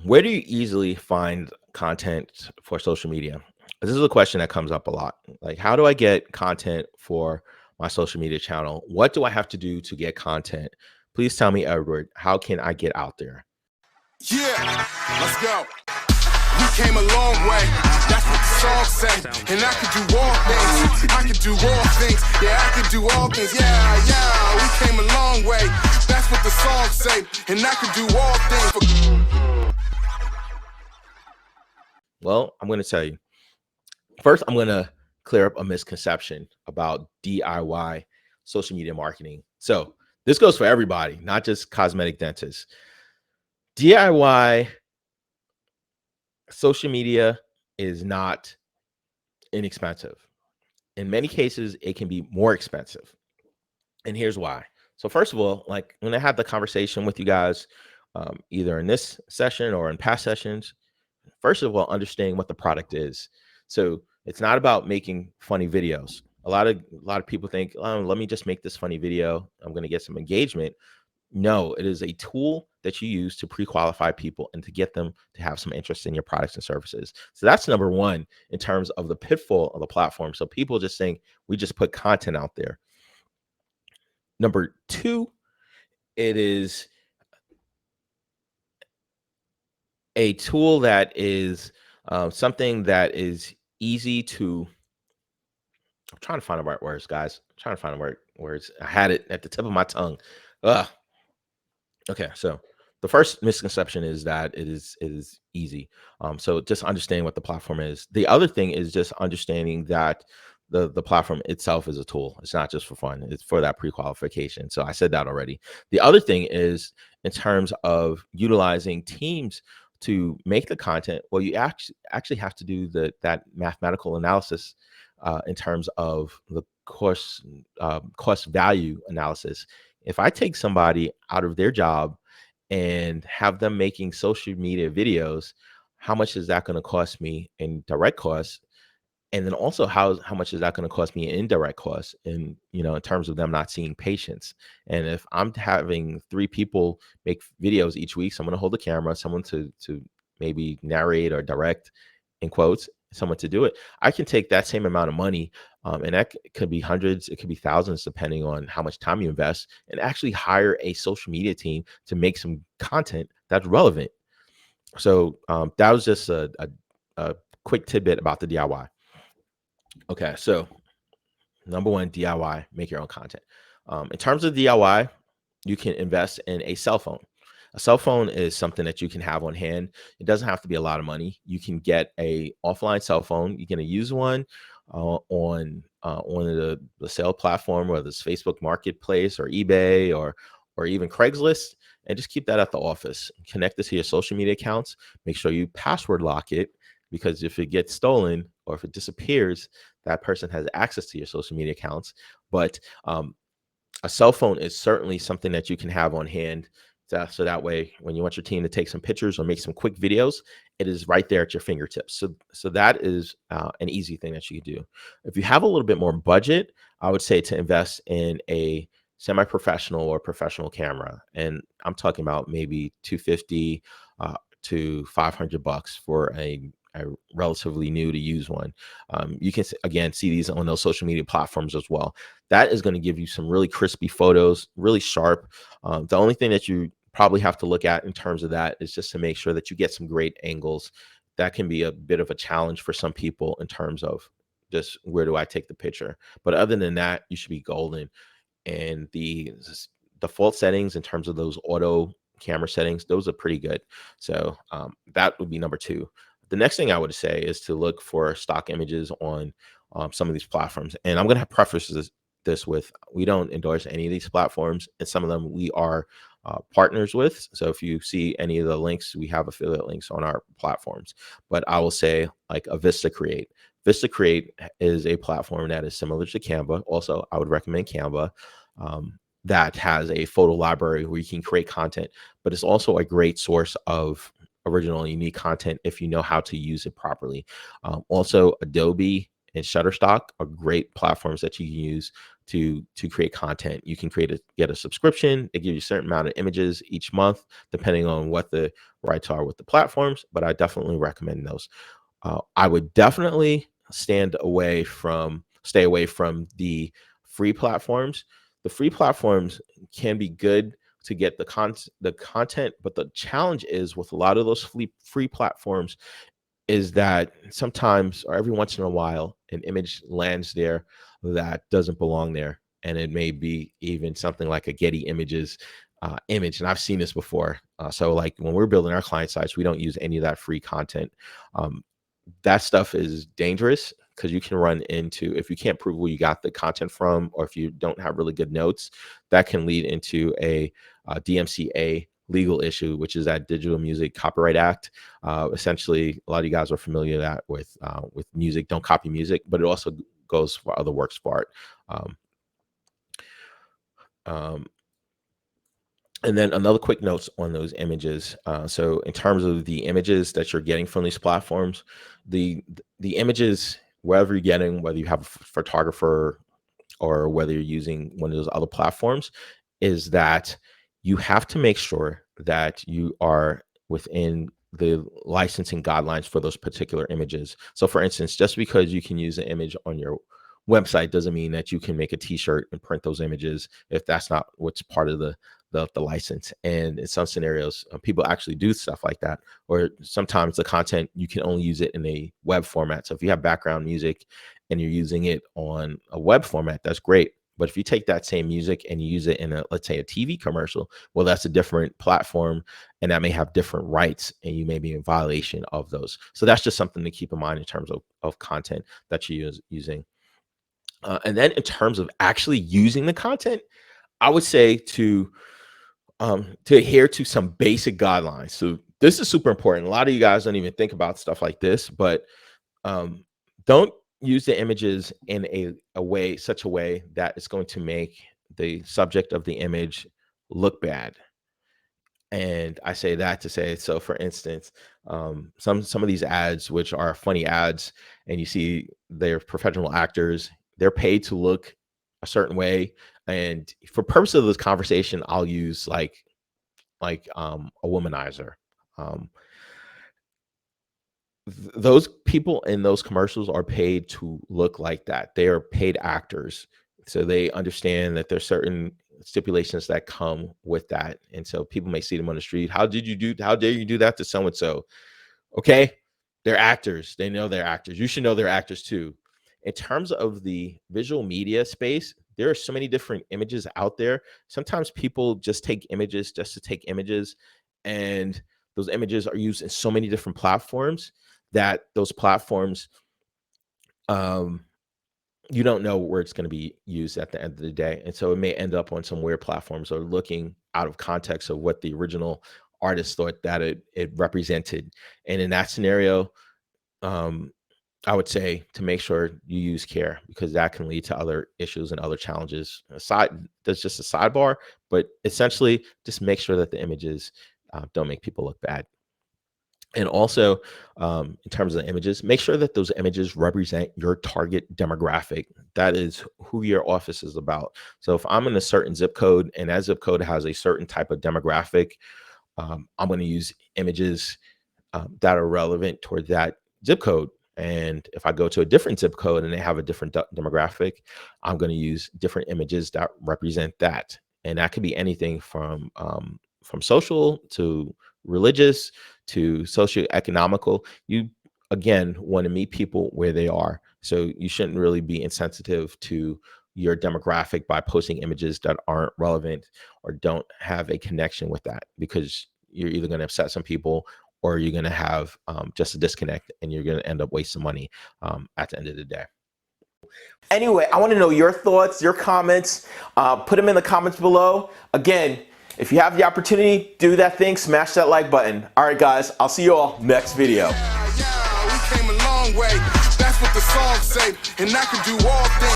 Where do you easily find content for social media? This is a question that comes up a lot. Like, how do I get content for my social media channel? What do I have to do to get content? Please tell me, Edward, how can I get out there? Yeah, let's go. We came a long way. That's what the song say. And I could do all things. I could do all things. Yeah, I could do all things. Yeah. We came a long way. That's what the song say. And I could do all things. Well, I'm going to tell you. First, I'm going to clear up a misconception about DIY social media marketing. So this goes for everybody, not just cosmetic dentists. DIY social media is not inexpensive. In many cases, it can be more expensive. And here's why. So first of all, like when I had the conversation with you guys, either in this session or in past sessions, first of all, understanding what the product is. So it's not about making funny videos. A lot of people think, oh, let me just make this funny video. I'm going to get some engagement. No, it is a tool that you use to pre-qualify people and to get them to have some interest in your products and services. So that's number one in terms of the pitfall of the platform. So people just think we just put content out there. Number two, it is a tool that is something that is easy to. I'm trying to find the right words, guys. I'm trying to find the right words. I had it at the tip of my tongue. Ugh. Okay, so the first misconception is that it is easy. So just understanding what the platform is. The other thing is just understanding that the platform itself is a tool. It's not just for fun. It's for that pre-qualification. So I said that already. The other thing is in terms of utilizing teams to make the content. Well, you actually have to do that mathematical analysis in terms of the cost value analysis. If I take somebody out of their job and have them making social media videos, how much is that going to cost me in direct costs? And then also how much is that going to cost me in indirect costs in terms of them not seeing patients? And if I'm having 3 people make videos each week, someone to hold the camera, someone to maybe narrate or direct in quotes, someone to do it, I can take that same amount of money, and that could be hundreds, it could be thousands, depending on how much time you invest, and actually hire a social media team to make some content that's relevant. So that was just a quick tidbit about the DIY. Okay, so number one, DIY, make your own content. In terms of DIY, you can invest in a cell phone. A cell phone is something that you can have on hand. It doesn't have to be a lot of money. You can get a offline cell phone. You can use one on the sale platform, whether it's Facebook Marketplace or eBay or even Craigslist, and just keep that at the office. Connect it to your social media accounts. Make sure you password lock it, because if it gets stolen or if it disappears, that person has access to your social media accounts. But a cell phone is certainly something that you can have on hand. So that way, when you want your team to take some pictures or make some quick videos, it is right there at your fingertips. So that is an easy thing that you can do. If you have a little bit more budget, I would say to invest in a semi-professional or professional camera. And I'm talking about maybe $250 to $500 for a relatively new to use one. You can again see these on those social media platforms as well. That is going to give you some really crispy photos, really sharp. The only thing that you probably have to look at in terms of that is just to make sure that you get some great angles. That can be a bit of a challenge for some people in terms of just where do I take the picture. But other than that, you should be golden. And the default settings in terms of those auto camera settings, those are pretty good. So that would be number two. The next thing I would say is to look for stock images on some of these platforms. And I'm going to have preface this with, we don't endorse any of these platforms, and some of them we are partners with. So if you see any of the links, we have affiliate links on our platforms. But I will say, like a VistaCreate. VistaCreate is a platform that is similar to Canva. Also, I would recommend Canva. That has a photo library where you can create content, but it's also a great source of original and unique content if you know how to use it properly. Also, Adobe and Shutterstock are great platforms that you can use to create content. You can get a subscription. They give you a certain amount of images each month, depending on what the rights are with the platforms. But I definitely recommend those. I would definitely stay away from the free platforms. The free platforms can be good to get the content, but the challenge is with a lot of those free platforms is that sometimes, or every once in a while, an image lands there that doesn't belong there, and it may be even something like a Getty Images image. And I've seen this before. So like when we're building our client sites, we don't use any of that free content. That stuff is dangerous because you can run into, if you can't prove where you got the content from, or if you don't have really good notes, that can lead into a DMCA legal issue, which is that Digital Music Copyright Act. Essentially, a lot of you guys are familiar with that with music. Don't copy music, but it also goes for other works of art. And then another quick notes on those images. So in terms of the images that you're getting from these platforms, the images, wherever you're getting, whether you have a photographer or whether you're using one of those other platforms, is that you have to make sure that you are within the licensing guidelines for those particular images. So for instance, just because you can use an image on your website doesn't mean that you can make a t-shirt and print those images if that's not what's part of the license. And in some scenarios, people actually do stuff like that. Or sometimes the content, you can only use it in a web format. So if you have background music and you're using it on a web format, that's great. But if you take that same music and you use it in let's say a TV commercial, well, that's a different platform and that may have different rights and you may be in violation of those. So that's just something to keep in mind in terms of content that you're using. And then in terms of actually using the content, I would say to adhere to some basic guidelines. So this is super important. A lot of you guys don't even think about stuff like this, but don't use the images in such a way that it's going to make the subject of the image look bad. And I say that to say, so for instance, some of these ads, which are funny ads, and you see they're professional actors, they're paid to look a certain way. And for purpose of this conversation, I'll use like a womanizer. Those people in those commercials are paid to look like that. They are paid actors. So they understand that there's certain stipulations that come with that. And so people may see them on the street. How dare you do that to so-and-so? Okay. They're actors. They know they're actors. You should know they're actors too. In terms of the visual media space, there are so many different images out there. Sometimes people just take images just to take images. And those images are used in so many different platforms that those platforms, you don't know where it's going to be used at the end of the day. And so it may end up on some weird platforms or looking out of context of what the original artist thought that it represented. And in that scenario, I would say to make sure you use care, because that can lead to other issues and other challenges. That's just a sidebar, but essentially just make sure that the images don't make people look bad. And also, in terms of the images, make sure that those images represent your target demographic. That is who your office is about. So if I'm in a certain zip code and that zip code has a certain type of demographic, I'm going to use images that are relevant toward that zip code. And if I go to a different zip code and they have a different demographic, I'm going to use different images that represent that. And that could be anything from social to religious to socioeconomical. You, again, want to meet people where they are. So you shouldn't really be insensitive to your demographic by posting images that aren't relevant or don't have a connection with that, because you're either going to upset some people or you're going to have just a disconnect and you're going to end up wasting money at the end of the day. Anyway, I want to know your thoughts, your comments. Put them in the comments below. Again, if you have the opportunity, do that thing, smash that like button. All right, guys, I'll see you all next video. Yeah, we came a long way. That's what the song say, and I can do all things.